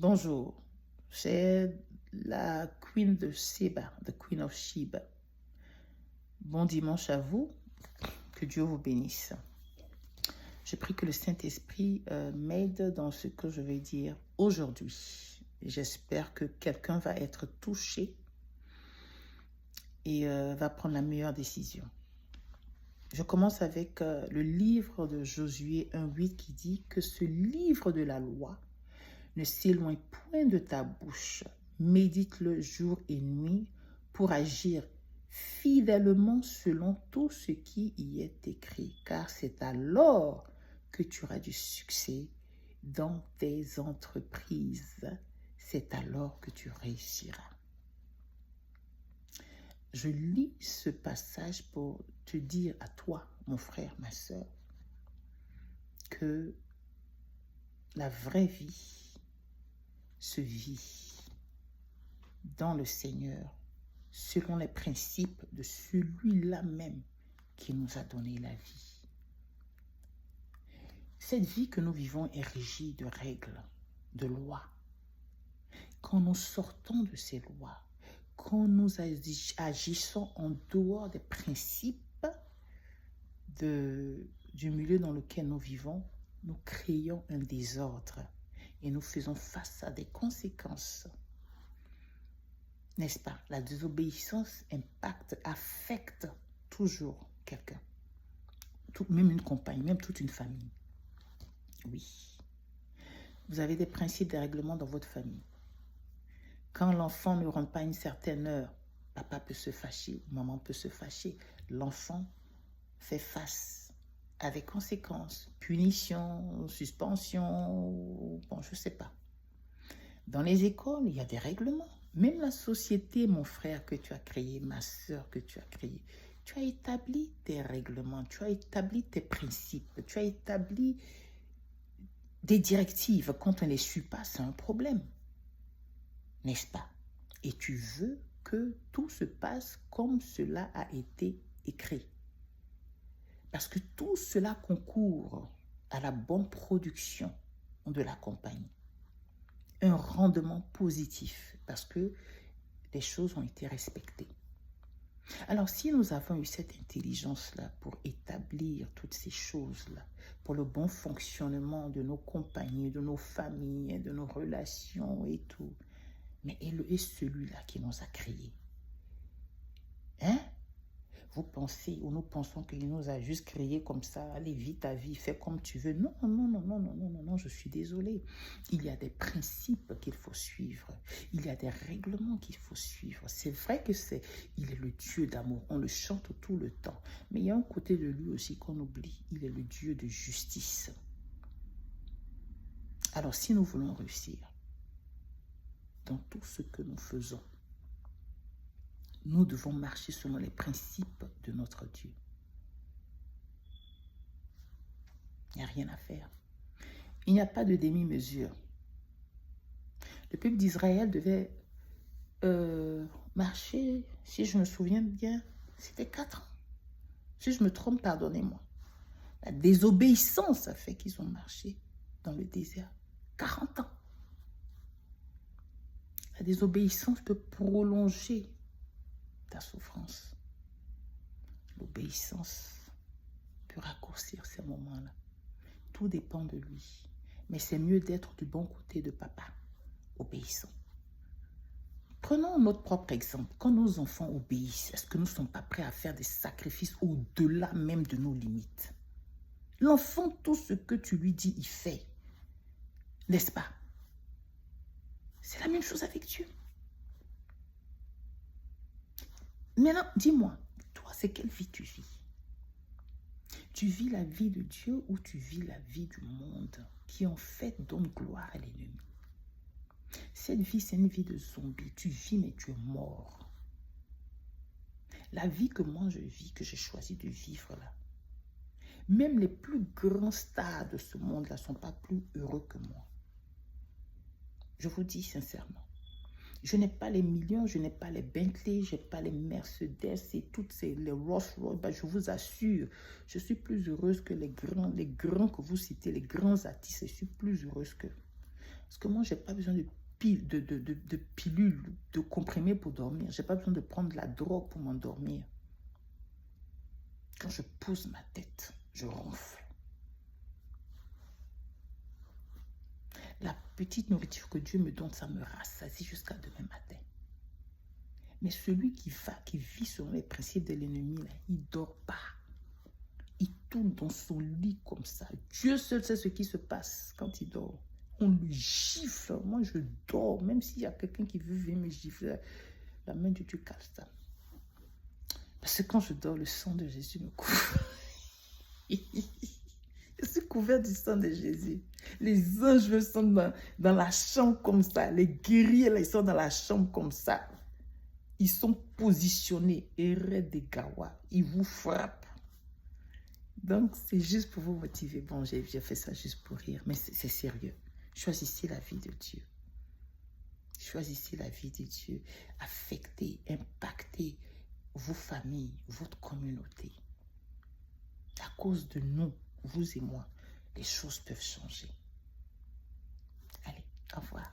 Bonjour, c'est la Queen de Sheba, the Queen of Sheba. Bon dimanche à vous, que Dieu vous bénisse. Je prie que le Saint-Esprit m'aide dans ce que je vais dire aujourd'hui. J'espère que quelqu'un va être touché et va prendre la meilleure décision. Je commence avec le livre de Josué 1:8 qui dit que ce livre de la loi ne s'éloigne point de ta bouche. Médite-le jour et nuit pour agir fidèlement selon tout ce qui y est écrit, car c'est alors que tu auras du succès dans tes entreprises. C'est alors que tu réussiras. Je lis ce passage pour te dire à toi, mon frère, ma soeur, que la vraie vie se vit dans le Seigneur selon les principes de celui-là même qui nous a donné la vie. Cette vie que nous vivons est régie de règles, de lois. Quand nous sortons de ces lois, quand nous agissons en dehors des principes du milieu dans lequel nous vivons, nous créons un désordre et nous faisons face à des conséquences. N'est-ce pas? La désobéissance affecte toujours quelqu'un, même une compagne, même toute une famille. Oui. Vous avez des principes, des règlements dans votre famille. Quand l'enfant ne rentre pas à une certaine heure, papa peut se fâcher, maman peut se fâcher. L'enfant fait face à des conséquences, punition, suspension, bon, je ne sais pas. Dans les écoles, il y a des règlements. Même la société, mon frère, que tu as créé, ma soeur que tu as créée, tu as établi tes règlements, tu as établi tes principes, tu as établi des directives. Quand on ne les suit pas, c'est un problème. N'est-ce pas? Et tu veux que tout se passe comme cela a été écrit. Parce que tout cela concourt à la bonne production de la compagnie. Un rendement positif parce que les choses ont été respectées. Alors, si nous avons eu cette intelligence-là pour établir toutes ces choses-là, pour le bon fonctionnement de nos compagnies, de nos familles, de nos relations et tout, mais il est celui-là qui nous a créés. Hein? Vous pensez ou nous pensons qu'il nous a juste créés comme ça, allez, vis ta vie, fais comme tu veux. Non, non, non, non, non, non, non, non, je suis désolée. Il y a des principes qu'il faut suivre. Il y a des règlements qu'il faut suivre. C'est vrai que il est le Dieu d'amour. On le chante tout le temps. Mais il y a un côté de lui aussi qu'on oublie. Il est le Dieu de justice. Alors, si nous voulons réussir dans tout ce que nous faisons, nous devons marcher selon les principes de notre Dieu. Il n'y a rien à faire. Il n'y a pas de demi-mesure. Le peuple d'Israël devait marcher, si je me souviens bien, c'était 4 ans. Si je me trompe, pardonnez-moi. La désobéissance a fait qu'ils ont marché dans le désert 40 ans. La désobéissance peut prolonger ta souffrance. L'obéissance peut raccourcir ces moments-là. Tout dépend de lui. Mais c'est mieux d'être du bon côté de papa, obéissant. Prenons notre propre exemple. Quand nos enfants obéissent, est-ce que nous ne sommes pas prêts à faire des sacrifices au-delà même de nos limites? L'enfant, tout ce que tu lui dis, il fait. N'est-ce pas? C'est la même chose avec Dieu. Maintenant, dis-moi, toi, c'est quelle vie tu vis? Tu vis la vie de Dieu ou tu vis la vie du monde qui en fait donne gloire à l'ennemi? Cette vie, c'est une vie de zombie. Tu vis, mais tu es mort. La vie que moi je vis, que j'ai choisi de vivre là, même les plus grands stars de ce monde-là ne sont pas plus heureux que moi. Je vous dis sincèrement. Je n'ai pas les millions, je n'ai pas les Bentley, je n'ai pas les Mercedes et toutes les Rolls Royce. Ben, je vous assure, je suis plus heureuse que les grands que vous citez, les grands artistes. Je suis plus heureuse qu'eux. Parce que moi, je n'ai pas besoin de pilules, de comprimés pour dormir. Je n'ai pas besoin de prendre de la drogue pour m'endormir. Quand je pose ma tête, je ronfle. La petite nourriture que Dieu me donne, ça me rassasie jusqu'à demain matin. Mais celui qui vit selon les principes de l'ennemi, il ne dort pas. Il tourne dans son lit comme ça. Dieu seul sait ce qui se passe quand il dort. On le gifle. Moi, je dors. Même s'il y a quelqu'un qui veut venir me gifler, la main de Dieu cache ça. Parce que quand je dors, le sang de Jésus me couvre. Je suis couvert du sang de Jésus. Les anges sont dans la chambre comme ça. Les guerriers, là, ils sont dans la chambre comme ça. Ils sont positionnés. Errez des gawa. Ils vous frappent. Donc, c'est juste pour vous motiver. Bon, j'ai fait ça juste pour rire, mais c'est sérieux. Choisissez la vie de Dieu. Choisissez la vie de Dieu. Affectez, impactez vos familles, votre communauté. À cause de nous, vous et moi, les choses peuvent changer. Allez, au revoir.